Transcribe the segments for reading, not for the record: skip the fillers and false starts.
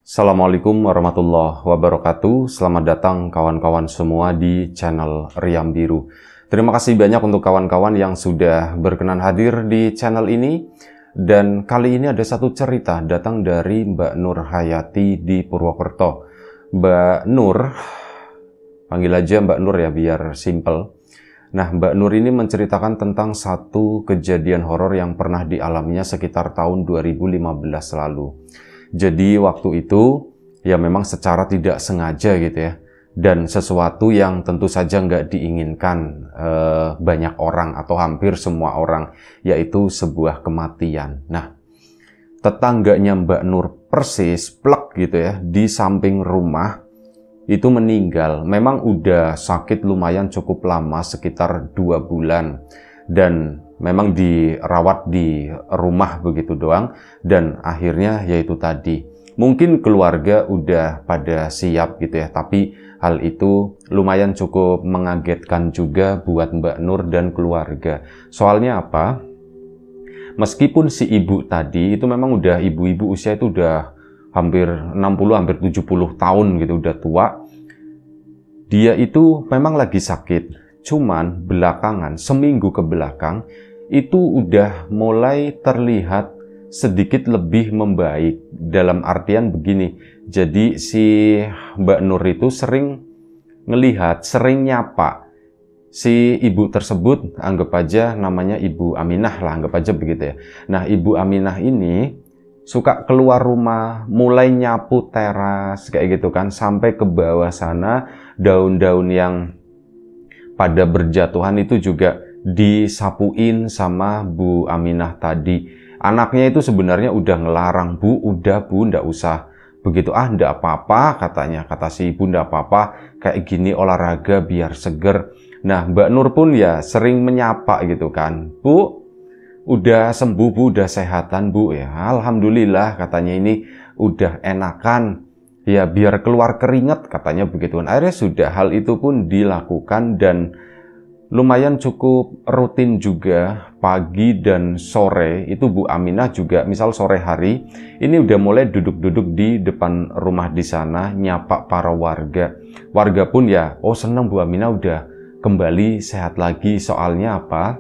Assalamualaikum warahmatullahi wabarakatuh. Selamat datang kawan-kawan semua di channel Riam Biru. Terima kasih banyak untuk kawan-kawan yang sudah berkenan hadir di channel ini. Dan kali ini ada satu cerita datang dari Mbak Nur Hayati di Purwokerto. Mbak Nur, panggil aja Mbak Nur ya biar simple. Nah, Mbak Nur ini menceritakan tentang satu kejadian horor yang pernah dialaminya sekitar tahun 2015 lalu. Jadi waktu itu ya memang secara tidak sengaja gitu ya, dan sesuatu yang tentu saja nggak diinginkan banyak orang atau hampir semua orang, yaitu sebuah kematian. Nah, tetangganya Mbak Nur persis plek gitu ya di samping rumah itu meninggal. Memang udah sakit lumayan cukup lama, sekitar 2 bulan, dan memang dirawat di rumah begitu doang. Dan akhirnya yaitu tadi, mungkin keluarga udah pada siap gitu ya, tapi hal itu lumayan cukup mengagetkan juga buat Mbak Nur dan keluarga. Soalnya apa? Meskipun si ibu tadi itu memang udah ibu-ibu, usia itu udah hampir 60, hampir 70 tahun gitu, udah tua. Dia itu memang lagi sakit, cuman belakangan, seminggu ke belakang, itu udah mulai terlihat sedikit lebih membaik. Dalam artian begini, jadi si Mbak Nur itu sering ngelihat, sering nyapa si ibu tersebut, anggap aja namanya Ibu Aminah lah, anggap aja begitu ya. Nah, Ibu Aminah ini suka keluar rumah, mulai nyapu teras kayak gitu kan, sampai ke bawah sana, daun-daun yang pada berjatuhan itu juga disapuin sama Bu Aminah tadi. Anaknya itu sebenarnya udah ngelarang, Bu, udah Bu, ndak usah begitu, ndak apa-apa katanya, kata si ibu, ndak apa-apa, kayak gini olahraga biar seger. Nah, Mbak Nur pun ya sering menyapa gitu kan, Bu, udah sembuh Bu, udah sehatan Bu ya, alhamdulillah katanya, ini udah enakan ya, biar keluar keringat katanya begitu kan. Akhirnya sudah, hal itu pun dilakukan dan lumayan cukup rutin juga. Pagi dan sore itu Bu Aminah juga, misal sore hari ini udah mulai duduk-duduk di depan rumah di sana, nyapa para warga. Warga pun ya, oh seneng Bu Aminah udah kembali sehat lagi. Soalnya apa?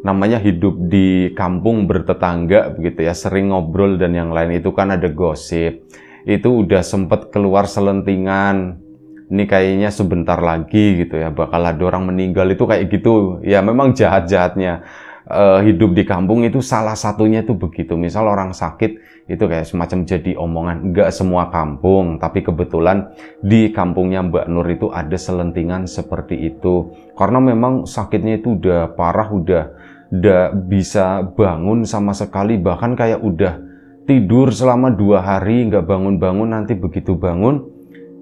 Namanya hidup di kampung bertetangga begitu ya, sering ngobrol dan yang lain itu kan ada gosip. Itu udah sempet keluar selentingan, ini kayaknya sebentar lagi gitu ya bakal ada orang meninggal, itu kayak gitu ya. Memang jahat-jahatnya hidup di kampung itu salah satunya itu begitu. Misal orang sakit itu kayak semacam jadi omongan. Enggak semua kampung, tapi kebetulan di kampungnya Mbak Nur itu ada selentingan seperti itu. Karena memang sakitnya itu udah parah, udah bisa bangun sama sekali, bahkan kayak udah tidur selama 2 hari nggak bangun-bangun, nanti begitu bangun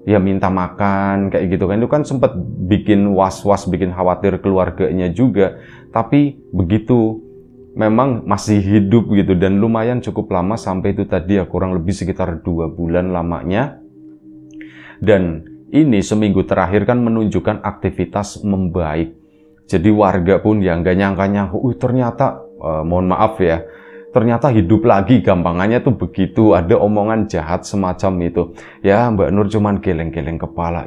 ya minta makan kayak gitu kan. Itu kan sempat bikin was-was, bikin khawatir keluarganya juga. Tapi begitu, memang masih hidup gitu, dan lumayan cukup lama, sampai itu tadi ya kurang lebih sekitar 2 bulan lamanya. Dan ini seminggu terakhir kan menunjukkan aktivitas membaik. Jadi warga pun ya nggak nyangka-nyangka, ternyata mohon maaf ya, ternyata hidup lagi, gampangannya tuh begitu. Ada omongan jahat semacam itu. Ya Mbak Nur cuman geleng-geleng kepala,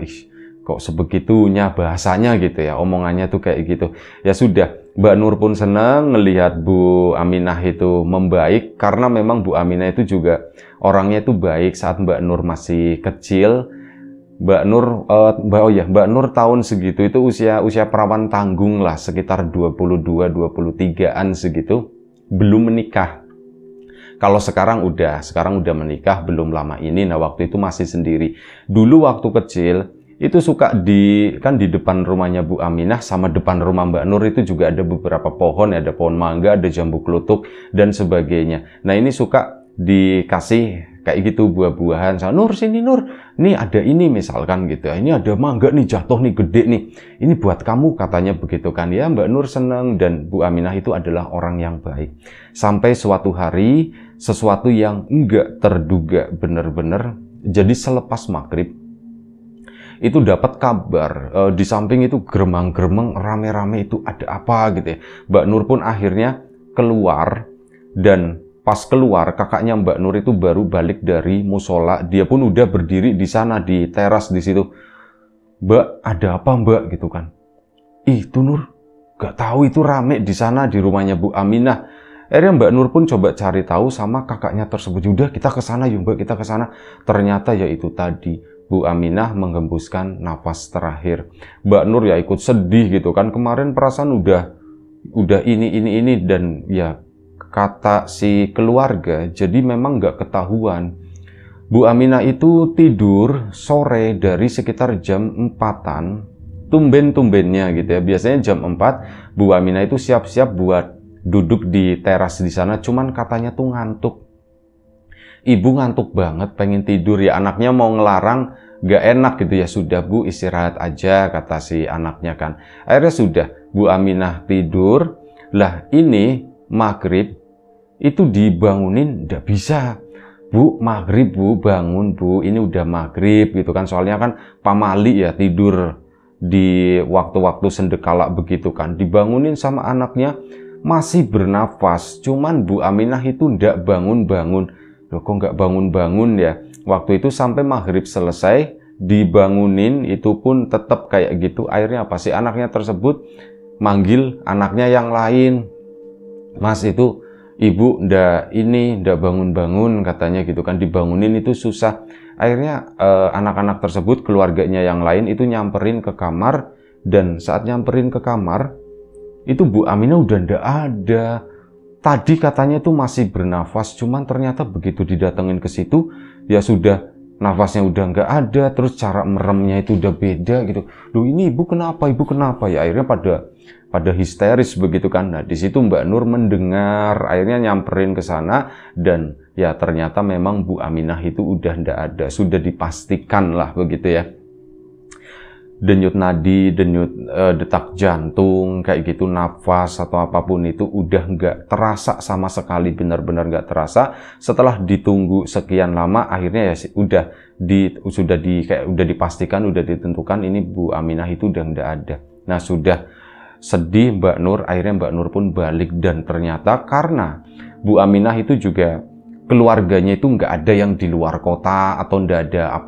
kok sebegitunya bahasanya gitu ya, omongannya tuh kayak gitu. Ya sudah, Mbak Nur pun senang ngelihat Bu Aminah itu membaik, karena memang Bu Aminah itu juga orangnya itu baik. Saat Mbak Nur masih kecil, Mbak Nur tahun segitu itu usia perawan tanggung lah, sekitar 22-23an segitu, belum menikah. Kalau sekarang udah menikah belum lama ini. Nah, waktu itu masih sendiri. Dulu waktu kecil itu suka di depan rumahnya Bu Aminah sama depan rumah Mbak Nur itu juga ada beberapa pohon, ada pohon mangga, ada jambu klutuk dan sebagainya. Nah, ini suka dikasih kayak gitu buah-buahan. Nur sini Nur, nih ada ini misalkan gitu ya, ini ada mangga nih jatuh nih gede nih, ini buat kamu katanya begitu kan ya. Mbak Nur seneng, dan Bu Aminah itu adalah orang yang baik. Sampai suatu hari sesuatu yang enggak terduga bener-bener. Jadi selepas maghrib itu dapat kabar, di samping itu geremang-geremeng rame-rame, itu ada apa gitu ya. Mbak Nur pun akhirnya keluar, dan pas keluar, kakaknya Mbak Nur itu baru balik dari musola. Dia pun udah berdiri di sana di teras di situ. Mbak, ada apa Mbak gitu kan? Itu Nur, gak tahu itu rame di sana di rumahnya Bu Aminah. Akhirnya Mbak Nur pun coba cari tahu sama kakaknya tersebut. Udah kita ke sana yuk Mbak, kita ke sana. Ternyata ya itu tadi, Bu Aminah menghembuskan nafas terakhir. Mbak Nur ya ikut sedih gitu kan. Kemarin perasaan udah ini dan ya kata si keluarga, jadi memang nggak ketahuan. Bu Aminah itu tidur sore dari sekitar jam 4-an, tumben-tumbennya gitu ya. Biasanya jam 4 Bu Aminah itu siap-siap buat duduk di teras di sana, cuman katanya tuh ngantuk. Ibu ngantuk banget, pengen tidur ya. Anaknya mau ngelarang, gak enak gitu ya. Sudah Bu, istirahat aja, kata si anaknya kan. Akhirnya sudah, Bu Aminah tidur. Lah ini maghrib itu dibangunin nggak bisa. Bu, maghrib Bu, bangun Bu, ini udah maghrib gitu kan. Soalnya kan pamali ya tidur di waktu-waktu sendekala begitu kan. Dibangunin sama anaknya, masih bernafas. Cuman Bu Aminah itu nggak bangun-bangun. Loh kok nggak bangun-bangun ya? Waktu itu sampai maghrib selesai, dibangunin itu pun tetap kayak gitu. Akhirnya apa sih? Anaknya tersebut manggil anaknya yang lain. Mas itu Ibu ndak bangun-bangun katanya gitu kan, dibangunin itu susah. Akhirnya anak-anak tersebut, keluarganya yang lain itu nyamperin ke kamar, dan saat nyamperin ke kamar itu Bu Aminah udah ndak ada. Tadi katanya tuh masih bernafas, cuman ternyata begitu didatengin ke situ ya sudah nafasnya udah nggak ada, terus cara meremnya itu udah beda gitu. Duh ini ibu kenapa ya? Akhirnya pada histeris begitu kan. Nah di situ Mbak Nur mendengar, akhirnya nyamperin ke sana, dan ya ternyata memang Bu Aminah itu udah ndak ada, sudah dipastikan lah begitu ya. Denyut nadi, detak jantung, kayak gitu, nafas atau apapun itu udah nggak terasa sama sekali, benar-benar nggak terasa. Setelah ditunggu sekian lama, akhirnya ya udah dipastikan, udah ditentukan ini Bu Aminah itu udah nggak ada. Nah sudah sedih Mbak Nur, akhirnya Mbak Nur pun balik, dan ternyata karena Bu Aminah itu juga keluarganya itu nggak ada yang di luar kota atau nggak ada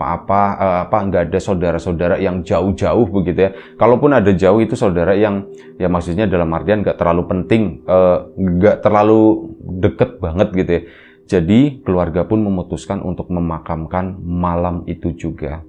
nggak ada saudara-saudara yang jauh-jauh begitu ya. Kalaupun ada jauh itu saudara yang ya maksudnya dalam artian nggak terlalu penting, nggak terlalu deket banget gitu ya. Jadi keluarga pun memutuskan untuk memakamkan malam itu juga.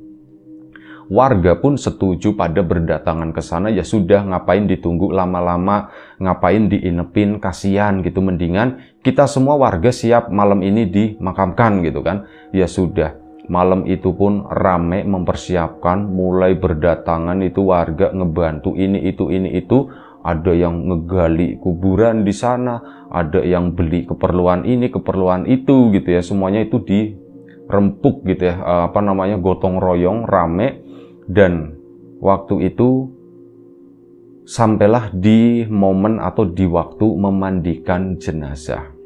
Warga pun setuju pada berdatangan ke sana. Ya sudah, ngapain ditunggu lama-lama, ngapain diinepin, kasihan gitu. Mendingan kita semua warga siap malam ini dimakamkan gitu kan. Ya sudah, malam itu pun rame mempersiapkan, mulai berdatangan itu warga ngebantu ini itu. Ada yang ngegali kuburan di sana, ada yang beli keperluan ini, keperluan itu gitu ya. Semuanya itu dirempuk gitu ya, gotong royong, rame. Dan waktu itu sampailah di momen atau di waktu memandikan jenazah.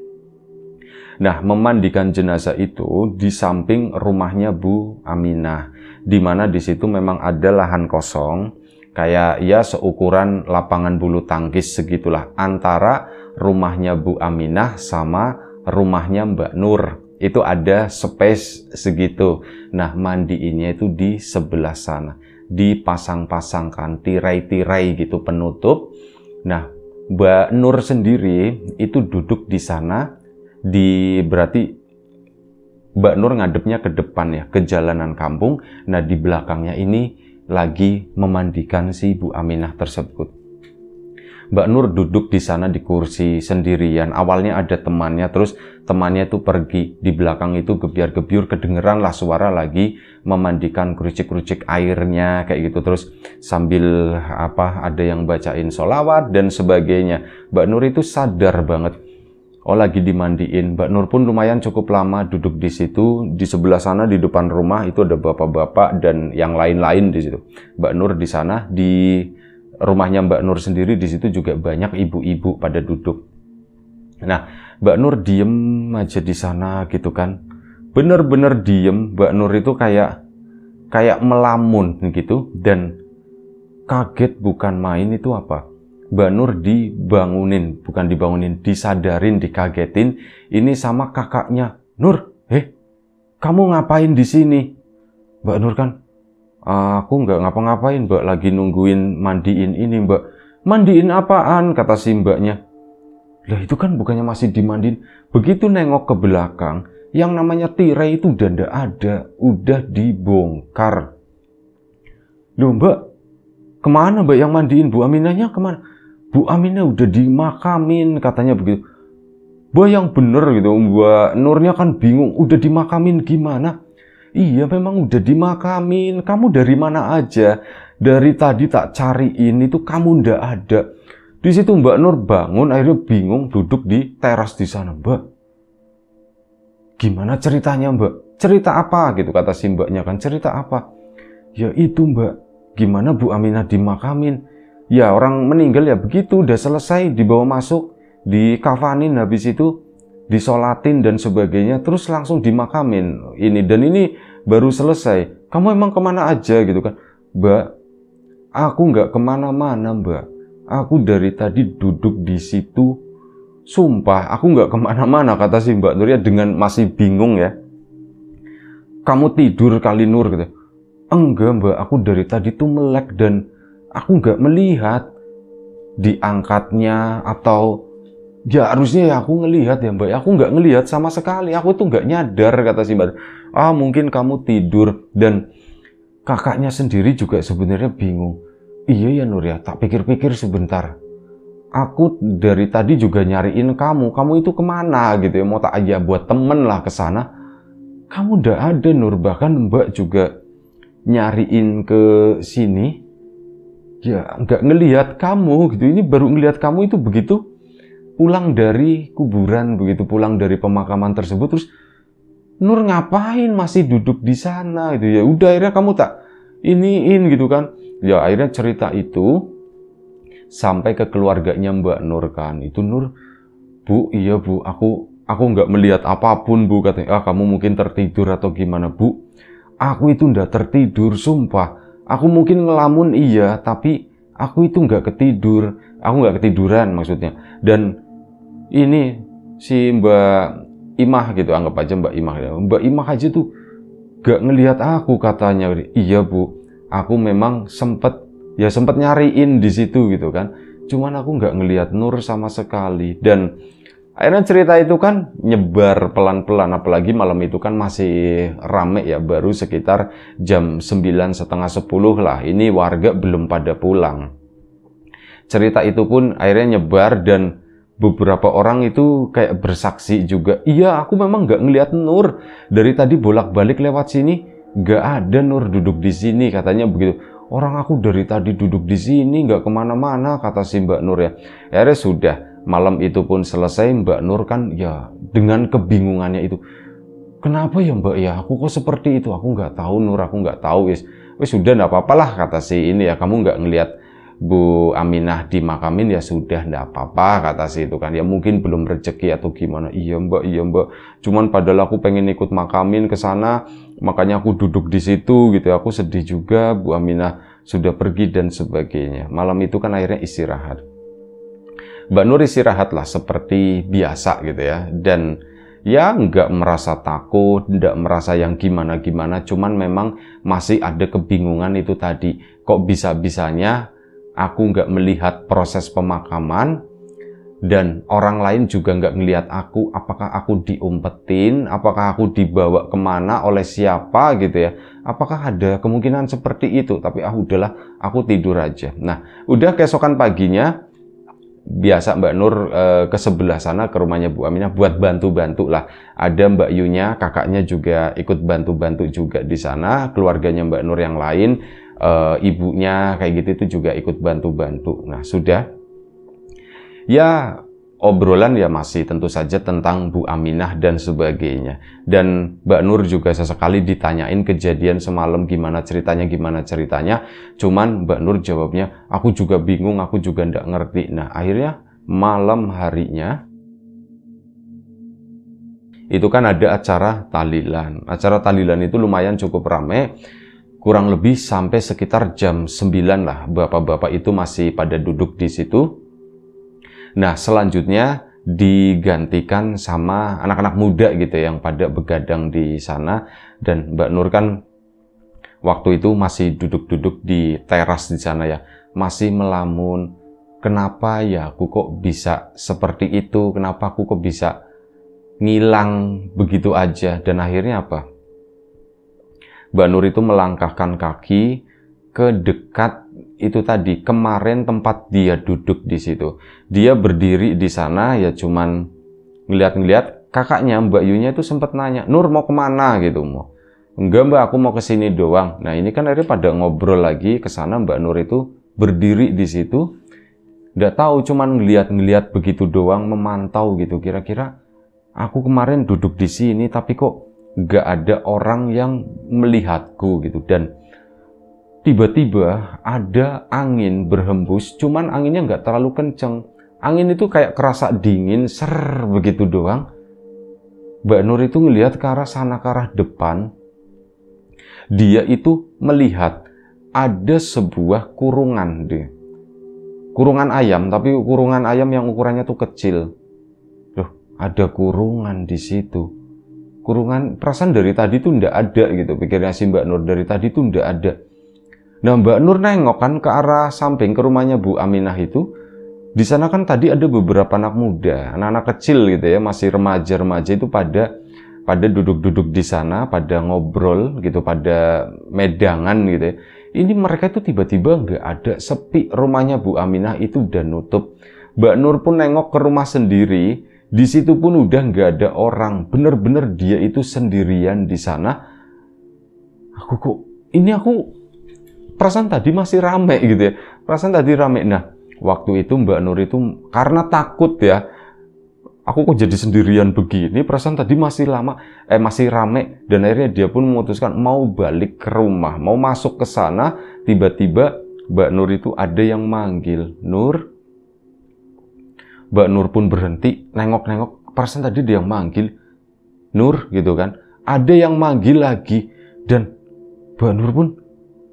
Nah, memandikan jenazah itu di samping rumahnya Bu Aminah, di mana di situ memang ada lahan kosong, kayak ya seukuran lapangan bulu tangkis segitulah, antara rumahnya Bu Aminah sama rumahnya Mbak Nur. Itu ada space segitu. Nah, mandiinnya itu di sebelah sana. Dipasang-pasangkan tirai-tirai gitu penutup. Nah, Mbak Nur sendiri itu duduk di sana. Berarti Mbak Nur ngadepnya ke depan ya, ke jalanan kampung. Nah, di belakangnya ini lagi memandikan si Bu Aminah tersebut. Mbak Nur duduk di sana di kursi sendirian. Awalnya ada temannya, terus temannya itu pergi. Di belakang itu gebiar-gebiur, kedengeran lah suara lagi memandikan, kerucik-kerucik airnya kayak gitu. Terus sambil ada yang bacain sholawat dan sebagainya. Mbak Nur itu sadar banget, oh lagi dimandiin. Mbak Nur pun lumayan cukup lama duduk di situ. Di sebelah sana di depan rumah itu ada bapak-bapak dan yang lain-lain di situ. Mbak Nur di sana, di rumahnya Mbak Nur sendiri di situ juga banyak ibu-ibu pada duduk. Nah, Mbak Nur diem aja di sana gitu kan. Bener-bener diem. Mbak Nur itu kayak melamun gitu, dan kaget bukan main. Itu apa? Mbak Nur dibangunin, bukan dibangunin, disadarin, dikagetin. Ini sama kakaknya. Nur, kamu ngapain di sini? Mbak Nur kan, aku nggak ngapa-ngapain, Mbak. Lagi nungguin mandiin ini, Mbak. Mandiin apaan? Kata si mbaknya. Lah itu kan bukannya masih dimandiin. Begitu nengok ke belakang, yang namanya tirai itu udah nggak ada, udah dibongkar. Loh Mbak, kemana Mbak yang mandiin? Bu Aminahnya kemana? Bu Aminah udah dimakamin, katanya begitu. Mbak yang bener gitu, Mbak Nurnya kan bingung, udah dimakamin gimana? Iya memang udah dimakamin, kamu dari mana aja? Dari tadi tak cariin itu kamu ndak ada. Di situ Mbak Nur bangun, akhirnya bingung duduk di teras di sana. Mbak, gimana ceritanya Mbak? Cerita apa gitu kata si mbaknya kan, cerita apa? Ya itu Mbak, gimana Bu Aminah dimakamin? Ya orang meninggal ya begitu, udah selesai dibawa masuk, dikafanin, habis itu disolatin dan sebagainya, terus langsung dimakamin. Ini dan ini baru selesai. Kamu emang kemana aja gitu kan? Mbak, aku nggak kemana-mana Mbak. Aku dari tadi duduk di situ. Sumpah, aku nggak kemana-mana, kata si Mbak Nur ya dengan masih bingung ya. Kamu tidur kali Nur gitu. Enggak Mbak, aku dari tadi tuh melek dan aku nggak melihat diangkatnya atau ya harusnya ya aku ngelihat ya Mbak. Aku nggak ngelihat sama sekali. Aku tuh nggak nyadar, kata si Mbak. Mungkin kamu tidur. Dan kakaknya sendiri juga sebenarnya bingung. Iya ya Nur ya, tak pikir-pikir sebentar. Aku dari tadi juga nyariin kamu. Kamu itu kemana gitu ya? Mau tak aja buat temen lah ke sana. Kamu udah ada Nur. Bahkan Mbak juga nyariin ke sini. Ya nggak ngelihat kamu gitu. Ini baru ngelihat kamu itu begitu pulang dari kuburan, begitu pulang dari pemakaman tersebut. Terus Nur ngapain masih duduk di sana gitu ya? Udah akhirnya kamu tak iniin gitu kan? Ya akhirnya cerita itu sampai ke keluarganya Mbak Nur kan. Itu Nur, Bu, iya Bu, aku nggak melihat apapun Bu, katanya. Kamu mungkin tertidur atau gimana Bu? Aku itu nggak tertidur, sumpah. Aku mungkin ngelamun iya, tapi aku itu nggak ketidur. Aku nggak ketiduran maksudnya. Dan ini si Mbak Imah gitu, anggap aja Mbak Imah ya. Mbak Imah aja tuh nggak ngelihat aku, katanya. Iya Bu, aku memang sempet nyariin di situ gitu kan. Cuman aku nggak ngelihat Nur sama sekali. Dan akhirnya cerita itu kan nyebar pelan-pelan, apalagi malam itu kan masih rame ya, baru sekitar jam 9, setengah 10 lah. Ini warga belum pada pulang. Cerita itu pun akhirnya nyebar dan beberapa orang itu kayak bersaksi juga. Iya, aku memang nggak ngelihat Nur. Dari tadi bolak-balik lewat sini, nggak ada Nur duduk di sini, katanya begitu. Orang aku dari tadi duduk di sini, nggak kemana-mana, kata si Mbak Nur ya. Akhirnya sudah. Malam itu pun selesai, Mbak Nur kan ya dengan kebingungannya itu. Kenapa ya Mbak ya? Aku kok seperti itu? Aku nggak tahu Nur, aku nggak tahu. Wis sudah nggak apa-apa lah, kata si ini ya. Kamu nggak ngelihat Bu Aminah dimakamin ya sudah nggak apa-apa, kata si itu kan. Ya mungkin belum rezeki atau gimana. Iya Mbak. Cuman padahal aku pengen ikut makamin ke sana, makanya aku duduk di situ gitu. Aku sedih juga Bu Aminah sudah pergi dan sebagainya. Malam itu kan akhirnya istirahat. Mbak Nur istirahat lah seperti biasa gitu ya. Dan ya nggak merasa takut, nggak merasa yang gimana-gimana. Cuman memang masih ada kebingungan itu tadi. Kok bisa-bisanya aku nggak melihat proses pemakaman dan orang lain juga nggak ngelihat aku. Apakah aku diumpetin? Apakah aku dibawa kemana oleh siapa gitu ya? Apakah ada kemungkinan seperti itu? Tapi udahlah, aku tidur aja. Nah, udah keesokan paginya biasa Mbak Nur ke sebelah sana ke rumahnya Bu Aminah buat bantu-bantu lah. Ada Mbak Yunya, kakaknya juga ikut bantu-bantu juga di sana. Keluarganya Mbak Nur yang lain, ibunya kayak gitu itu juga ikut bantu-bantu. Nah sudah, ya obrolan ya masih tentu saja tentang Bu Aminah dan sebagainya. Dan Mbak Nur juga sesekali ditanyain kejadian semalam gimana ceritanya. Cuman Mbak Nur jawabnya, aku juga bingung, aku juga nggak ngerti. Nah akhirnya malam harinya itu kan ada acara tahlilan. Acara tahlilan itu lumayan cukup ramai. Kurang lebih sampai sekitar jam 9 lah. Bapak-bapak itu masih pada duduk di situ. Nah, selanjutnya digantikan sama anak-anak muda gitu yang pada begadang di sana, dan Mbak Nur kan waktu itu masih duduk-duduk di teras di sana ya, masih melamun, kenapa ya aku kok bisa seperti itu, kenapa aku kok bisa ngilang begitu aja. Dan akhirnya apa? Mbak Nur itu melangkahkan kaki ke dekat itu tadi, kemarin tempat dia duduk di situ. Dia berdiri di sana ya cuman ngeliat-ngeliat. Kakaknya Mbak Yunya itu sempat nanya, Nur mau kemana gitu. Enggak Mbak, aku mau ke sini doang. Nah ini kan akhirnya pada ngobrol lagi ke sana. Mbak Nur itu berdiri di situ, nggak tahu, cuman ngeliat-ngeliat begitu doang, memantau gitu. Kira-kira aku kemarin duduk di sini tapi kok nggak ada orang yang melihatku gitu. Dan tiba-tiba ada angin berhembus, cuman anginnya nggak terlalu kenceng. Angin itu kayak kerasa dingin, ser begitu doang. Mbak Nur itu ngelihat ke arah sana, ke arah depan. Dia itu melihat ada sebuah kurungan deh. Kurungan ayam, tapi kurungan ayam yang ukurannya tuh kecil. Loh, ada kurungan di situ. Kurungan, perasaan dari tadi tuh ndak ada gitu. Pikirnya si Mbak Nur, dari tadi tuh ndak ada. Nah, Mbak Nur nengok kan ke arah samping, ke rumahnya Bu Aminah itu. Di sana kan tadi ada beberapa anak muda, anak-anak kecil gitu ya, masih remaja-remaja itu pada duduk-duduk di sana, pada ngobrol gitu, pada medangan gitu ya. Ini mereka itu tiba-tiba nggak ada, sepi, rumahnya Bu Aminah itu udah nutup. Mbak Nur pun nengok ke rumah sendiri, di situ pun udah nggak ada orang, bener-bener dia itu sendirian di sana. Aku perasaan tadi masih rame gitu ya, perasaan tadi rame. Nah, waktu itu Mbak Nur itu karena takut ya, aku kok jadi sendirian begini, perasaan tadi masih rame, dan akhirnya dia pun memutuskan mau balik ke rumah, mau masuk ke sana. Tiba-tiba Mbak Nur itu ada yang manggil, Nur. Mbak Nur pun berhenti, nengok-nengok, perasaan tadi dia yang manggil, Nur gitu kan. Ada yang manggil lagi, dan Mbak Nur pun,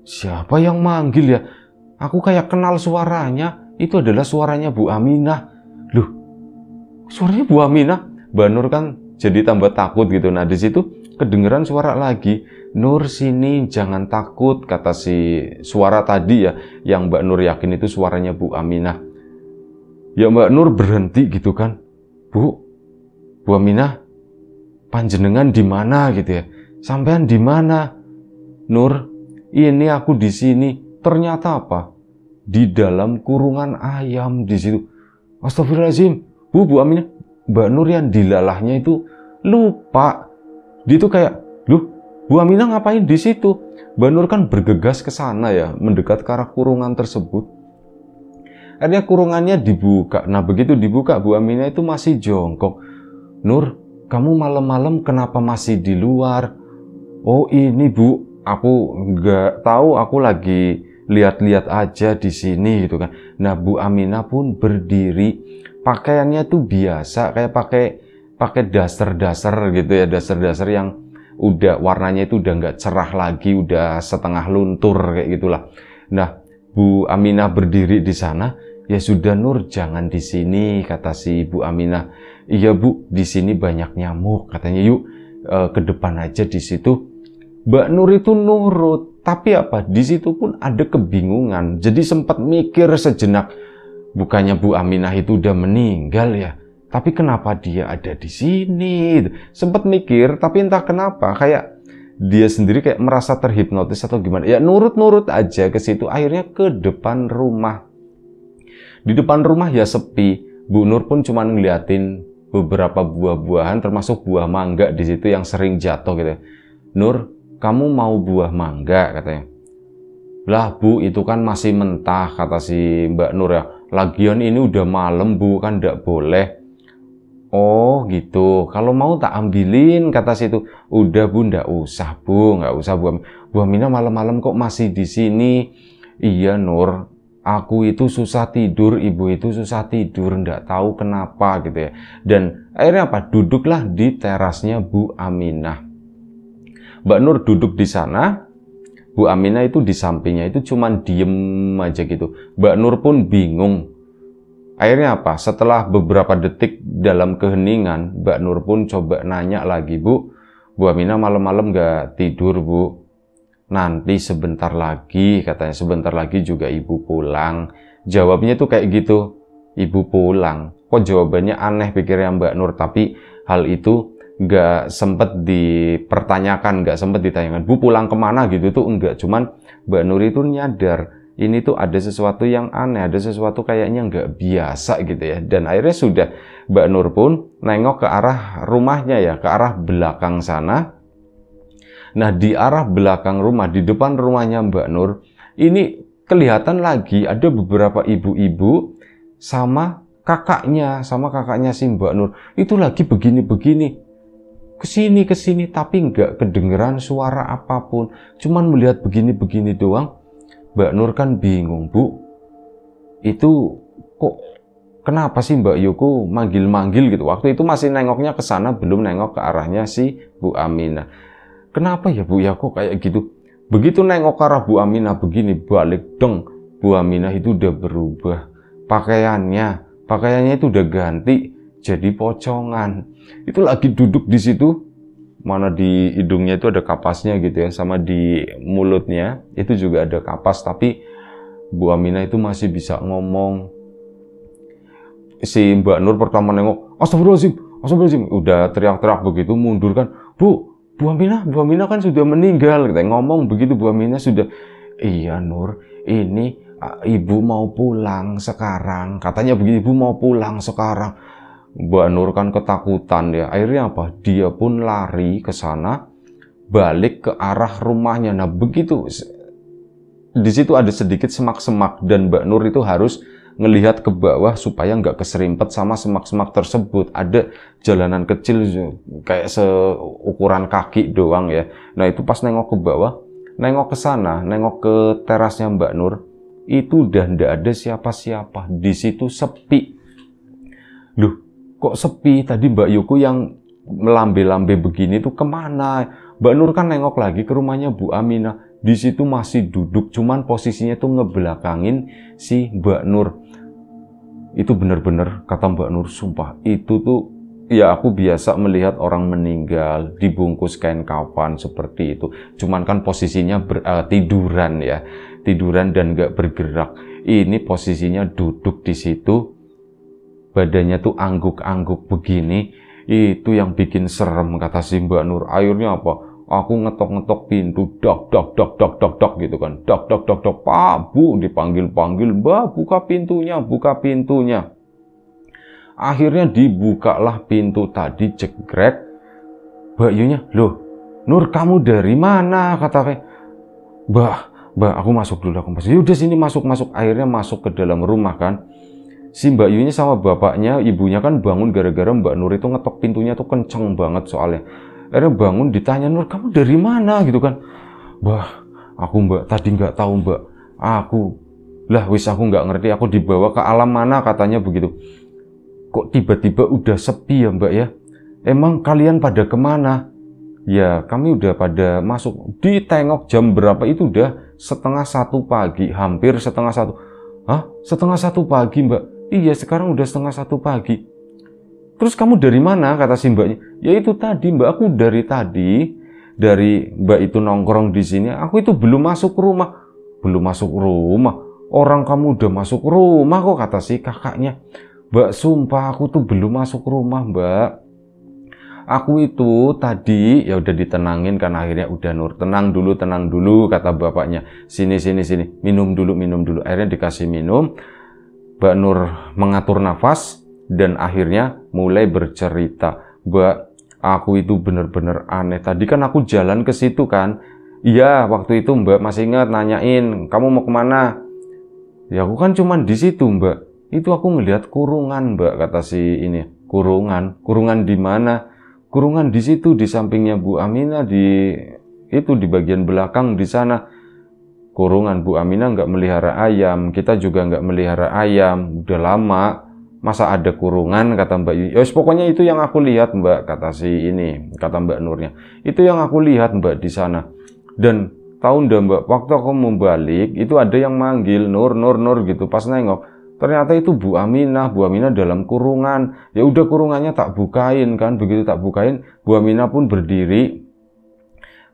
siapa yang manggil ya? Aku kayak kenal suaranya, itu adalah suaranya Bu Aminah. Loh, suaranya Bu Aminah. Mbak Nur kan jadi tambah takut gitu. Nah di situ kedengeran suara lagi, Nur sini jangan takut, kata si suara tadi ya, yang Mbak Nur yakin itu suaranya Bu Aminah. Ya Mbak Nur berhenti gitu kan, Bu Aminah, panjenengan di mana gitu ya? Sampean di mana? Nur, ini aku di sini. Ternyata apa? Di dalam kurungan ayam di situ. Astagfirullahaladzim, Bu Aminah. Mbak Nur yang dilalahnya itu lupa. Dia itu kayak, loh, Bu Aminah ngapain di situ? Mbak Nur kan bergegas ke sana ya, mendekat ke arah kurungan tersebut. Akhirnya kurungannya dibuka. Nah begitu dibuka, Bu Aminah itu masih jongkok. Nur, kamu malam-malam kenapa masih di luar? Oh ini Bu, aku nggak tahu, aku lagi lihat-lihat aja di sini gitu kan. Nah Bu Aminah pun berdiri, pakaiannya tuh biasa, kayak pakai daster-daster gitu ya, daster-daster yang udah warnanya itu udah nggak cerah lagi, udah setengah luntur kayak gitulah. Nah Bu Aminah berdiri di sana. Ya sudah Nur, jangan di sini, kata si Bu Aminah. Iya Bu, di sini banyak nyamuk, katanya. Yuk ke depan aja di situ. Mbak Nur itu nurut, tapi apa? Di situ pun ada kebingungan. Jadi sempat mikir sejenak, bukannya Bu Aminah itu udah meninggal ya? Tapi kenapa dia ada di sini? Sempat mikir, tapi entah kenapa kayak dia sendiri kayak merasa terhipnotis atau gimana. Ya nurut-nurut aja ke situ. Akhirnya ke depan rumah. Di depan rumah ya sepi. Bu Nur pun cuma ngeliatin beberapa buah-buahan, termasuk buah mangga di situ yang sering jatuh gitu. Nur, kamu mau buah mangga, katanya. Lah Bu, itu kan masih mentah, kata si Mbak Nur ya. Lagian ini udah malam Bu, kan nggak boleh. Oh gitu, kalau mau tak ambilin, kata situ. Udah Bu, nggak usah Bu, nggak usah Bu. Bu Aminah malam-malam kok masih di sini? Iya Nur, aku itu susah tidur, ibu itu susah tidur, nggak tahu kenapa gitu ya. Dan akhirnya apa? Duduklah di terasnya Bu Aminah. Mbak Nur duduk di sana, Bu Aminah itu di sampingnya itu cuman diem aja gitu. Mbak Nur pun bingung. Akhirnya apa? Setelah beberapa detik dalam keheningan, Mbak Nur pun coba nanya lagi, Bu Aminah malam-malam nggak tidur, Bu? Nanti sebentar lagi, katanya sebentar lagi juga Ibu pulang. Jawabnya tuh kayak gitu, Ibu pulang. Kok jawabannya aneh pikirnya Mbak Nur, tapi hal itu nggak sempet dipertanyakan, nggak sempet ditanyakan, Bu pulang kemana gitu tuh enggak. Cuman Mbak Nur itu nyadar, ini tuh ada sesuatu yang aneh, ada sesuatu kayaknya nggak biasa gitu ya. Dan akhirnya sudah Mbak Nur pun nengok ke arah rumahnya ya, ke arah belakang sana. Nah, di arah belakang rumah, di depan rumahnya Mbak Nur, ini kelihatan lagi ada beberapa ibu-ibu sama kakaknya si Mbak Nur. Itu lagi begini-begini, kesini, tapi nggak kedengeran suara apapun. Cuman melihat begini-begini doang. Mbak Nur kan bingung, Bu. Itu kok kenapa sih Mbak Yuku manggil-manggil gitu? Waktu itu masih nengoknya ke sana, belum nengok ke arahnya si Bu Aminah. Kenapa ya Bu ya kok kayak gitu? Begitu nengok ke arah Bu Aminah begini, balik dong. Bu Aminah itu udah berubah. Pakaiannya itu udah ganti jadi pocongan. Itu lagi duduk di situ, mana di hidungnya itu ada kapasnya gitu ya, sama di mulutnya itu juga ada kapas, tapi Bu Aminah itu masih bisa ngomong. Si Mbak Nur pertama nengok, astagfirullahaladzim, udah teriak-teriak begitu, mundur kan, Bu Aminah kan sudah meninggal, kita ngomong begitu. Bu Aminah sudah, iya Nur, ini ibu mau pulang sekarang, katanya begini, ibu mau pulang sekarang. Mbak Nur kan ketakutan ya, akhirnya apa? Dia pun lari ke sana, balik ke arah rumahnya. Nah begitu, di situ ada sedikit semak-semak dan Mbak Nur itu harus ngelihat ke bawah supaya nggak keserimpet sama semak-semak tersebut. Ada jalanan kecil kayak seukuran kaki doang ya. Nah itu pas nengok ke bawah, nengok ke sana, nengok ke terasnya Mbak Nur, itu udah nggak ada siapa-siapa. Di situ sepi. Loh, kok sepi? Tadi Mbak Yuku yang melambe-lambe begini tuh kemana? Mbak Nur kan nengok lagi ke rumahnya Bu Aminah. Di situ masih duduk, cuman posisinya tuh ngebelakangin si Mbak Nur. Itu bener-bener kata Mbak Nur, sumpah itu tuh ya aku biasa melihat orang meninggal dibungkus kain kafan seperti itu. Cuman kan posisinya tiduran ya, tiduran dan gak bergerak. Ini posisinya duduk di situ, badannya tuh angguk-angguk begini. Itu yang bikin serem kata si Mbak Nur. Akhirnya apa? Aku ngetok-ngetok pintu, dok gitu kan, dok, Pak Bu, dipanggil-panggil, Mbak buka pintunya. Akhirnya dibukalah pintu tadi, jegrek. Mbak Yunya, loh, Nur kamu dari mana? Katanya, Mbak aku masuk dulu, Yaudah sini masuk. Akhirnya masuk ke dalam rumah kan. Si Mbak Yunya sama bapaknya, ibunya kan bangun gara-gara Mbak Nur itu ngetok pintunya tuh kenceng banget soalnya. Akhirnya bangun ditanya, Nur kamu dari mana gitu kan. Aku Mbak tadi nggak tahu Mbak. Aku nggak ngerti, aku dibawa ke alam mana katanya begitu. Kok tiba-tiba udah sepi ya Mbak ya? Emang kalian pada kemana? Ya kami udah pada masuk. Ditengok jam berapa itu udah 1:30 pagi, hampir 1:30. Hah? 1:30 pagi Mbak? Iya sekarang udah 1:30 pagi. Terus kamu dari mana? Kata si Mbaknya. Ya itu tadi Mbak, aku dari tadi. Dari Mbak itu nongkrong di sini, aku itu belum masuk rumah. Belum masuk rumah? Orang kamu udah masuk rumah kok, kata si kakaknya. Mbak sumpah aku tuh belum masuk rumah Mbak. Aku itu tadi, ya udah ditenangin kan akhirnya, udah Nur tenang dulu kata bapaknya. Sini. Minum dulu. Akhirnya dikasih minum. Mbak Nur mengatur nafas. Dan akhirnya mulai bercerita, Mbak, aku itu bener-bener aneh. Tadi kan aku jalan ke situ kan. Iya, waktu itu Mbak masih ingat nanyain, kamu mau kemana? Ya aku kan cuman di situ Mbak. Itu aku ngelihat kurungan Mbak, kata si ini. Kurungan di mana? Kurungan di situ, di sampingnya Bu Aminah, di bagian belakang di sana. Kurungan Bu Aminah nggak melihara ayam, kita juga nggak melihara ayam. Udah lama. Masa ada kurungan, kata Mbak Yunya. Yos, pokoknya itu yang aku lihat Mbak, kata kata Mbak Nurnya. Itu yang aku lihat Mbak di sana. Dan tahu ndak Mbak, waktu aku mau balik, itu ada yang manggil Nur gitu. Pas nengok, Ternyata itu Bu Aminah dalam kurungan. Ya udah kurungannya tak bukain kan, begitu tak bukain, Bu Aminah pun berdiri,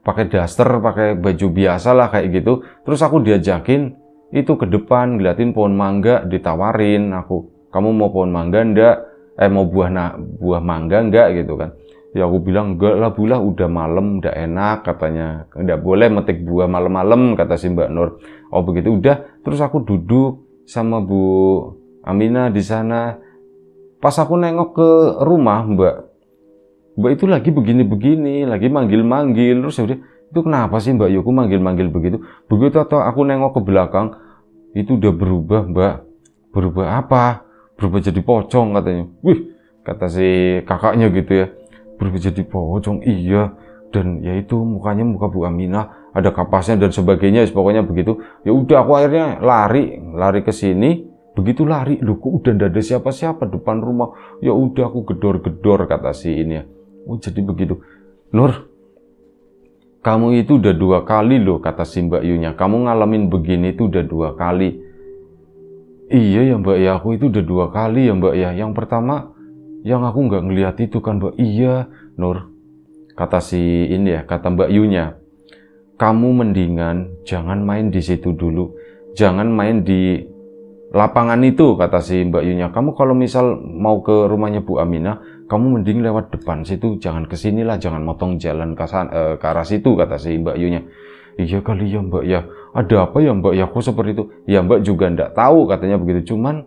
pakai daster, pakai baju biasa lah kayak gitu. Terus aku diajakin itu ke depan, ngeliatin pohon mangga, ditawarin aku, kamu mau pohon mangga ndak? Mau buah mangga nggak gitu kan? Ya aku bilang enggak lah Bu lah, udah malam, udah enak katanya, nggak boleh metik buah malam-malam kata si Mbak Nur. Oh begitu, udah. Terus aku duduk sama Bu Aminah di sana. Pas aku nengok ke rumah Mbak itu lagi begini-begini, lagi manggil-manggil. Terus udah, itu kenapa sih Mbak Yuku manggil-manggil begitu? Begitu atau aku nengok ke belakang, itu udah berubah Mbak. Berubah apa? Berubah jadi pocong katanya. Wih, kata si kakaknya gitu ya. Berubah jadi pocong, iya. Dan ya itu mukanya muka Bu Aminah, ada kapasnya dan sebagainya, pokoknya begitu. Ya udah aku akhirnya lari ke sini. Begitu lari, loh kok udah ndak ada siapa-siapa depan rumah. Ya udah aku gedor-gedor kata si ini ya. Oh jadi begitu. Nur, kamu itu udah 2 kali loh kata si Mbak Yunya. Kamu ngalamin begini itu udah 2 kali. Iya ya Mbak ya, aku itu udah 2 kali ya Mbak ya. Yang pertama, yang aku nggak ngelihat itu kan Mbak. Iya Nur, kata si ini ya, kata Mbak Yunya. Kamu mendingan jangan main di situ dulu. Jangan main di lapangan itu, kata si Mbak Yunya. Kamu kalau misal mau ke rumahnya Bu Aminah, kamu mending lewat depan situ, jangan kesinilah, jangan motong jalan ke arah situ, kata si Mbak Yunya. Iya kali ya Mbak ya, ada apa ya Mbak ya, kok seperti itu? Ya Mbak juga ndak tahu, katanya begitu. Cuman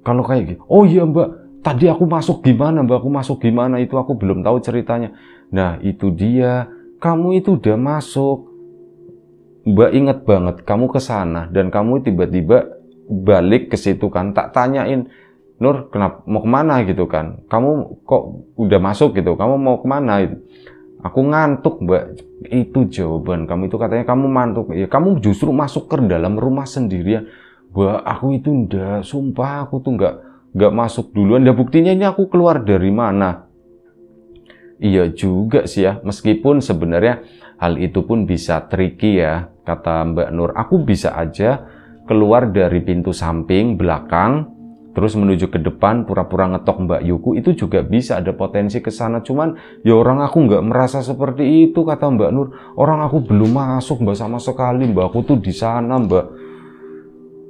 kalau kayak gitu, oh iya Mbak, tadi aku masuk gimana Mbak, aku masuk gimana itu aku belum tahu ceritanya. Nah itu dia, kamu itu udah masuk, Mbak inget banget kamu ke sana dan kamu tiba-tiba balik ke situ kan, tak tanyain, Nur kenapa mau kemana gitu kan, kamu kok udah masuk gitu, kamu mau kemana gitu. Aku ngantuk Mbak, itu jawaban kamu itu, katanya kamu ngantuk. Ya kamu justru masuk ke dalam rumah sendirian. Mbak aku itu ndak, sumpah aku tuh nggak masuk duluan. Ya buktinya ini aku keluar dari mana. Iya juga sih ya, meskipun sebenarnya hal itu pun bisa tricky ya, kata Mbak Nur. Aku bisa aja keluar dari pintu samping belakang, terus menuju ke depan, pura-pura ngetok Mbak Yuku, itu juga bisa ada potensi ke sana. Cuman ya orang aku nggak merasa seperti itu, kata Mbak Nur. Orang aku belum masuk Mbak sama sekali, Mbak aku tuh di sana Mbak.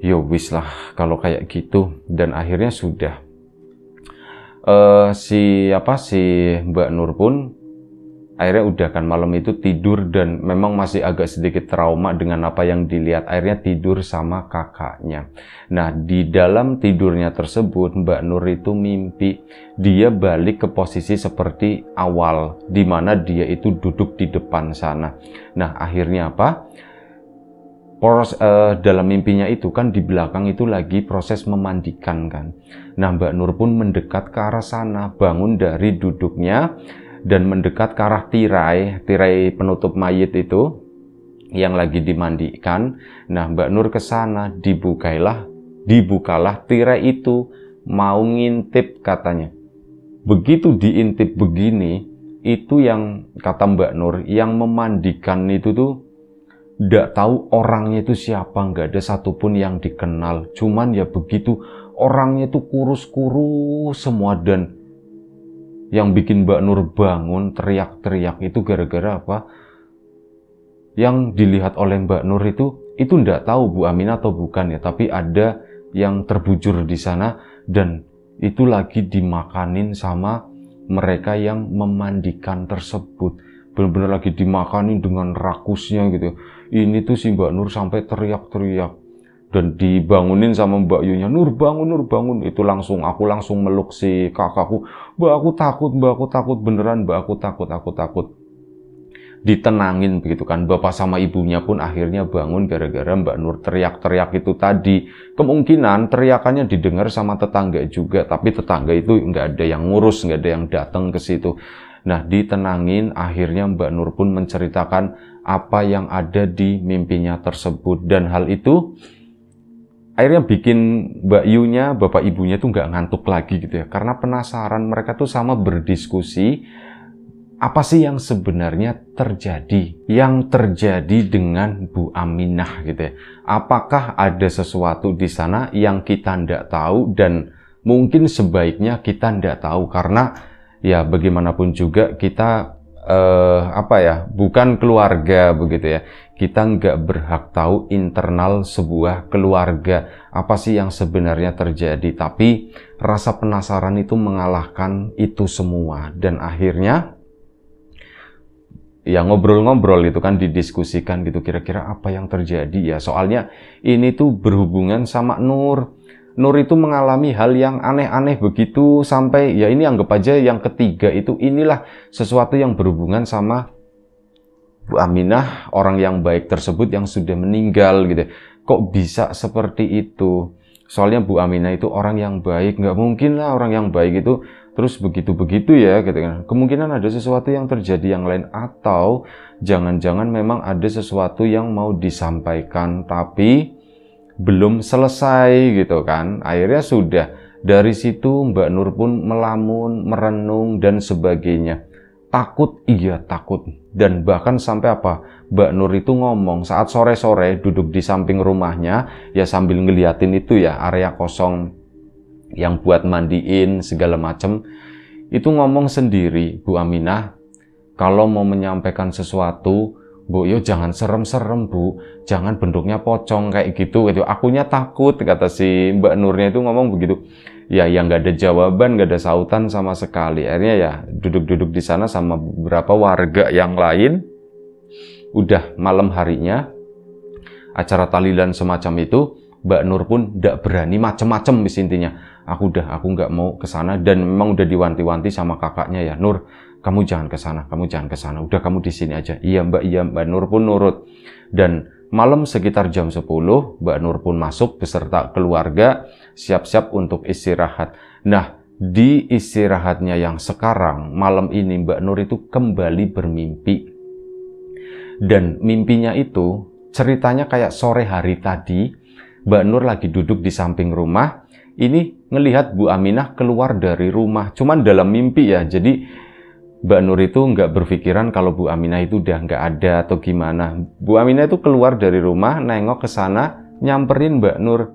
Ya wis lah kalau kayak gitu. Dan akhirnya sudah. Si Mbak Nur pun akhirnya udah kan malam itu tidur, dan memang masih agak sedikit trauma dengan apa yang dilihat. Akhirnya tidur sama kakaknya. Nah di dalam tidurnya tersebut Mbak Nur itu mimpi dia balik ke posisi seperti awal, dimana dia itu duduk di depan sana. Nah akhirnya apa? Dalam mimpinya itu kan di belakang itu lagi proses memandikan kan. Nah Mbak Nur pun mendekat ke arah sana, bangun dari duduknya dan mendekat ke arah tirai penutup mayit itu yang lagi dimandikan. Nah Mbak Nur ke sana, dibukalah tirai itu, mau ngintip katanya. Begitu diintip begini, itu yang kata Mbak Nur, yang memandikan itu tuh nggak tahu orangnya itu siapa, nggak ada satupun yang dikenal. Cuman ya begitu, orangnya itu kurus-kurus semua. Dan yang bikin Mbak Nur bangun teriak-teriak itu gara-gara apa? Yang dilihat oleh Mbak Nur itu nggak tahu Bu Aminah atau bukan ya, tapi ada yang terbujur di sana dan itu lagi dimakanin sama mereka yang memandikan tersebut. Benar-benar lagi dimakanin dengan rakusnya gitu. Ini tuh si Mbak Nur sampai teriak-teriak dan dibangunin sama Mbak Yunya, Nur bangun. Itu aku langsung meluk si kakakku. Mbak aku takut beneran Mbak, aku takut. Ditenangin begitu kan. Bapak sama ibunya pun akhirnya bangun gara-gara Mbak Nur teriak-teriak itu tadi. Kemungkinan teriakannya didengar sama tetangga juga, tapi tetangga itu nggak ada yang ngurus, nggak ada yang datang ke situ. Nah ditenangin, akhirnya Mbak Nur pun menceritakan apa yang ada di mimpinya tersebut. Dan hal itu akhirnya bikin Mbak Yunya, bapak ibunya tuh nggak ngantuk lagi gitu ya. Karena penasaran, mereka tuh sama berdiskusi apa sih yang sebenarnya terjadi? Yang terjadi dengan Bu Aminah gitu ya. Apakah ada sesuatu di sana yang kita tidak tahu dan mungkin sebaiknya kita tidak tahu karena ya bagaimanapun juga kita bukan keluarga begitu ya. Kita nggak berhak tahu internal sebuah keluarga apa sih yang sebenarnya terjadi. Tapi rasa penasaran itu mengalahkan itu semua dan akhirnya ya ngobrol-ngobrol itu kan didiskusikan gitu kira-kira apa yang terjadi ya. Soalnya ini tuh berhubungan sama Nur. Nur itu mengalami hal yang aneh-aneh begitu sampai ya ini anggap aja yang ketiga itu inilah sesuatu yang berhubungan sama Bu Aminah, orang yang baik tersebut yang sudah meninggal gitu. Kok bisa seperti itu? Soalnya Bu Aminah itu orang yang baik, nggak mungkin lah orang yang baik itu terus begitu-begitu ya gitu kan. Kemungkinan ada sesuatu yang terjadi yang lain atau jangan-jangan memang ada sesuatu yang mau disampaikan tapi belum selesai gitu kan. Akhirnya sudah dari situ Mbak Nur pun melamun, merenung dan sebagainya. Takut, iya takut. Dan bahkan sampai apa? Mbak Nur itu ngomong saat sore-sore duduk di samping rumahnya ya sambil ngeliatin itu ya area kosong yang buat mandiin segala macem. Itu ngomong sendiri Bu Aminah, kalau mau menyampaikan sesuatu Bu, yo jangan serem-serem Bu, jangan bentuknya pocong kayak gitu. Akunya takut, kata si Mbak Nurnya itu ngomong begitu. Ya, yang nggak ada jawaban, nggak ada sautan sama sekali. Akhirnya ya duduk-duduk di sana sama beberapa warga yang lain. Udah malam harinya, acara tahlilan semacam itu, Mbak Nur pun nggak berani macem-macem intinya. Aku nggak mau ke sana dan memang udah diwanti-wanti sama kakaknya ya, Nur. Kamu jangan ke sana, kamu jangan ke sana. Udah kamu di sini aja. Iya Mbak Nur pun nurut. Dan malam sekitar jam 10, Mbak Nur pun masuk beserta keluarga, siap-siap untuk istirahat. Nah, di istirahatnya yang sekarang, malam ini Mbak Nur itu kembali bermimpi. Dan mimpinya itu, ceritanya kayak sore hari tadi, Mbak Nur lagi duduk di samping rumah, ini ngelihat Bu Aminah keluar dari rumah. Cuman dalam mimpi ya, jadi Mbak Nur itu nggak berpikiran kalau Bu Aminah itu udah nggak ada atau gimana. Bu Aminah itu keluar dari rumah, nengok ke sana, nyamperin Mbak Nur,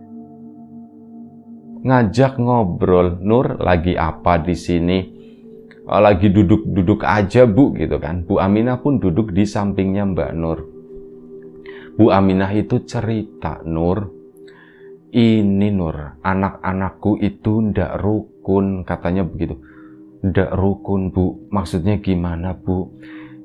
ngajak ngobrol. Nur, lagi apa di sini? Lagi duduk-duduk aja Bu, gitu kan. Bu Aminah pun duduk di sampingnya Mbak Nur. Bu Aminah itu cerita, Nur, ini Nur, anak-anakku itu ndak rukun, katanya begitu. Ndak rukun Bu, maksudnya gimana Bu?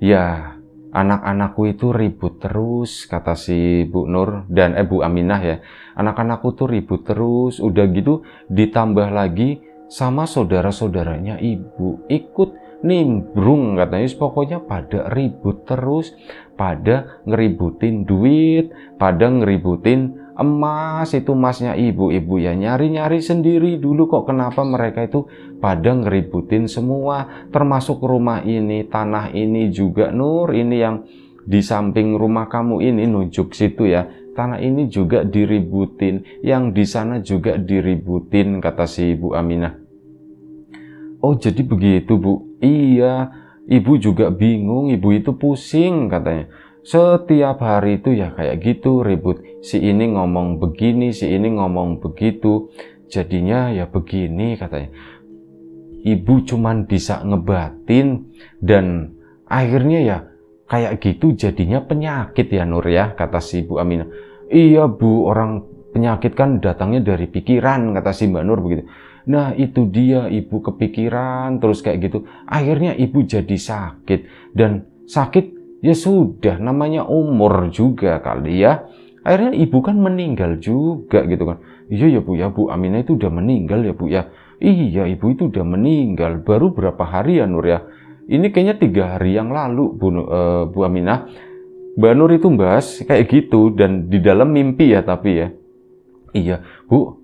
Ya, anak-anakku itu ribut terus, kata si Bu Nur dan Bu Aminah ya. Anak-anakku tuh ribut terus, udah gitu ditambah lagi sama saudara-saudaranya ibu ikut nimbrung katanya. Pokoknya pada ribut terus, pada ngeributin duit, pada ngeributin emas, itu emasnya ibu-ibu ya nyari-nyari sendiri dulu kok. Kenapa mereka itu pada ngeributin semua, termasuk rumah ini, tanah ini juga Nur, ini yang di samping rumah kamu ini, nunjuk situ ya, tanah ini juga diributin, yang di sana juga diributin, kata si Bu Aminah. Oh jadi begitu Bu? Iya, ibu juga bingung, ibu itu pusing katanya. Setiap hari itu ya kayak gitu ribut. Si ini ngomong begini, si ini ngomong begitu. Jadinya ya begini katanya. Ibu cuman bisa ngebatin dan akhirnya ya kayak gitu jadinya penyakit ya Nur ya, kata si Bu Aminah. Iya Bu, orang penyakit kan datangnya dari pikiran, kata si Mbak Nur begitu. Nah itu dia, ibu kepikiran terus kayak gitu. Akhirnya ibu jadi sakit dan sakit. Ya sudah, namanya umur juga kali ya. Akhirnya ibu kan meninggal juga gitu kan. Iya ya Bu ya, Bu Aminah itu udah meninggal ya Bu ya. Iya ibu itu udah meninggal. Baru berapa hari ya Nur ya? Ini kayaknya 3 hari yang lalu Bu Aminah. Mbak Nur itu bahas kayak gitu dan di dalam mimpi ya tapi ya. Iya Bu,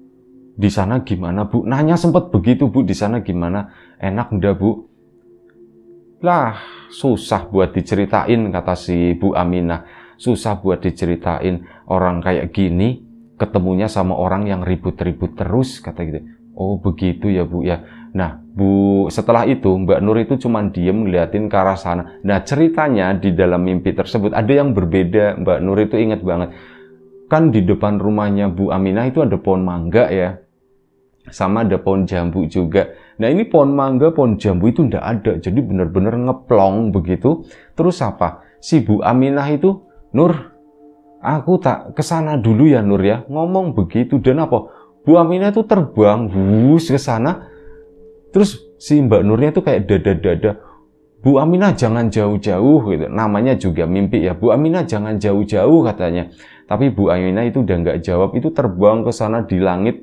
di sana gimana Bu? Nanya sempat begitu Bu, di sana gimana? Enak enggak Bu? Lah, susah buat diceritain, kata si Bu Aminah. Susah buat diceritain, orang kayak gini ketemunya sama orang yang ribut-ribut terus, kata gitu. Oh begitu ya Bu ya. Nah, Setelah itu Mbak Nur itu cuma diem ngeliatin ke arah sana. Nah ceritanya di dalam mimpi tersebut ada yang berbeda. Mbak Nur itu ingat banget. Kan di depan rumahnya Bu Aminah itu ada pohon mangga ya. Sama ada pohon jambu juga. Nah ini pohon mangga, pohon jambu itu ndak ada. Jadi benar-benar ngeplong begitu. Terus apa? Si Bu Aminah itu, Nur, aku tak kesana dulu ya Nur ya. Ngomong begitu. Dan apa? Bu Aminah itu terbang ke sana. Terus si Mbak Nurnya itu kayak dada-dada, Bu Aminah jangan jauh-jauh gitu. Namanya juga mimpi ya, Bu Aminah jangan jauh-jauh katanya. Tapi Bu Aminah itu udah nggak jawab, itu terbang ke sana di langit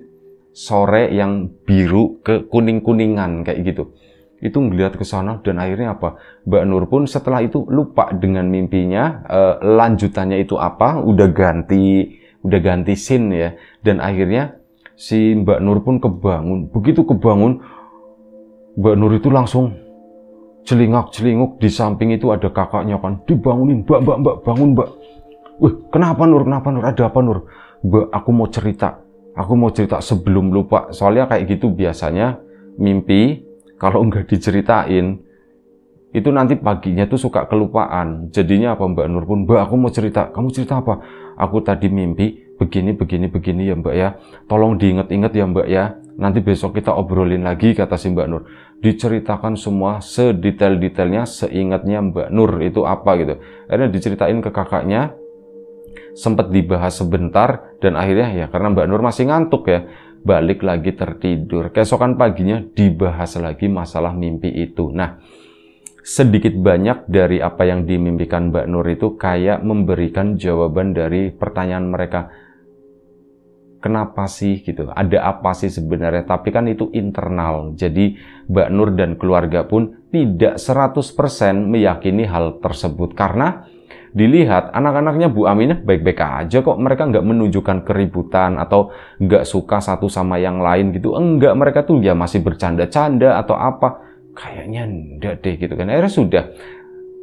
sore yang biru ke kuning-kuningan kayak gitu. Itu ngeliat ke sana dan akhirnya apa? Mbak Nur pun setelah itu lupa dengan mimpinya, lanjutannya itu apa? Udah ganti scene ya. Dan akhirnya si Mbak Nur pun kebangun. Begitu kebangun, Mbak Nur itu langsung celingak-celinguk, di samping itu ada kakaknya kan, dibangunin, Mbak, bangun Mbak. Wih, kenapa Nur, ada apa Nur? Mbak, aku mau cerita sebelum lupa, soalnya kayak gitu biasanya mimpi, kalau nggak diceritain, itu nanti paginya tuh suka kelupaan. Jadinya apa Mbak Nur pun, Mbak aku mau cerita, kamu cerita apa? Aku tadi mimpi, begini ya Mbak ya, tolong diinget-inget ya Mbak ya, nanti besok kita obrolin lagi, kata si Mbak Nur. Diceritakan semua sedetail-detailnya, seingatnya Mbak Nur itu apa gitu. Akhirnya diceritain ke kakaknya, sempat dibahas sebentar, dan akhirnya ya karena Mbak Nur masih ngantuk ya, balik lagi tertidur. Keesokan paginya dibahas lagi masalah mimpi itu. Nah, sedikit banyak dari apa yang dimimpikan Mbak Nur itu kayak memberikan jawaban dari pertanyaan mereka. Kenapa sih gitu? Ada apa sih sebenarnya? Tapi kan itu internal. Jadi Mbak Nur dan keluarga pun tidak 100% meyakini hal tersebut. Karena dilihat anak-anaknya Bu Aminah baik-baik aja kok. Mereka nggak menunjukkan keributan atau nggak suka satu sama yang lain gitu. Enggak, mereka tuh ya masih bercanda-canda atau apa. Kayaknya enggak deh gitu kan. Akhirnya sudah.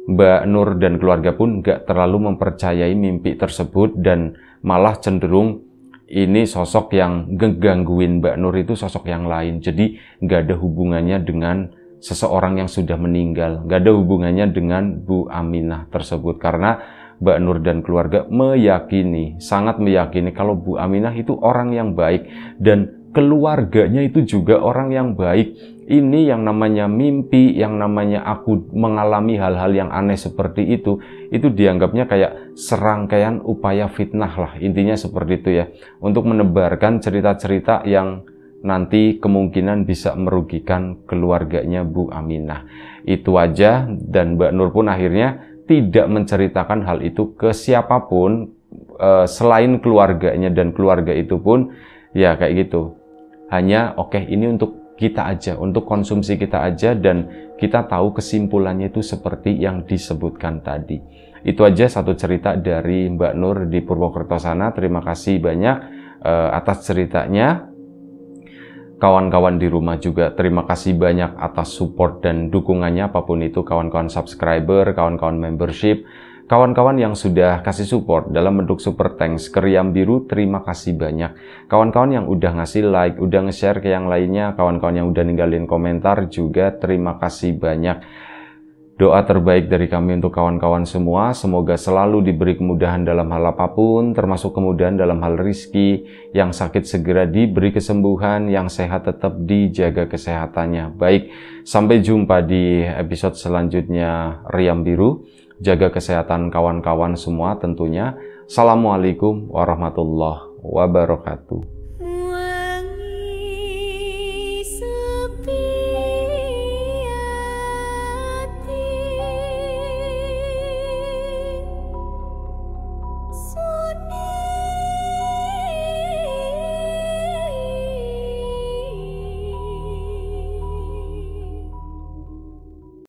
Mbak Nur dan keluarga pun nggak terlalu mempercayai mimpi tersebut dan malah cenderung ini sosok yang ngegangguin Mbak Nur itu sosok yang lain. Jadi nggak ada hubungannya dengan seseorang yang sudah meninggal. Nggak ada hubungannya dengan Bu Aminah tersebut. Karena Mbak Nur dan keluarga meyakini, sangat meyakini kalau Bu Aminah itu orang yang baik. Dan keluarganya itu juga orang yang baik. Ini yang namanya mimpi, yang namanya aku mengalami hal-hal yang aneh seperti itu dianggapnya kayak serangkaian upaya fitnah lah. Intinya seperti itu ya. Untuk menebarkan cerita-cerita yang nanti kemungkinan bisa merugikan keluarganya Bu Aminah. Itu aja, dan Mbak Nur pun akhirnya tidak menceritakan hal itu ke siapapun selain keluarganya, dan keluarga itu pun ya kayak gitu. Hanya oke, ini untuk kita aja, untuk konsumsi kita aja, dan kita tahu kesimpulannya itu seperti yang disebutkan tadi. Itu aja satu cerita dari Mbak Nur di Purwokerto sana. Terima kasih banyak atas ceritanya. Kawan-kawan di rumah juga terima kasih banyak atas support dan dukungannya, apapun itu, kawan-kawan subscriber, kawan-kawan membership, kawan-kawan yang sudah kasih support dalam bentuk super thanks ke Riam Biru, terima kasih banyak. Kawan-kawan yang udah ngasih like, udah nge-share ke yang lainnya, kawan-kawan yang udah ninggalin komentar juga terima kasih banyak. Doa terbaik dari kami untuk kawan-kawan semua, semoga selalu diberi kemudahan dalam hal apapun, termasuk kemudahan dalam hal rizki, yang sakit segera diberi kesembuhan, yang sehat tetap dijaga kesehatannya. Baik, sampai jumpa di episode selanjutnya Riam Biru. Jaga kesehatan kawan-kawan semua tentunya. Assalamualaikum warahmatullahi wabarakatuh.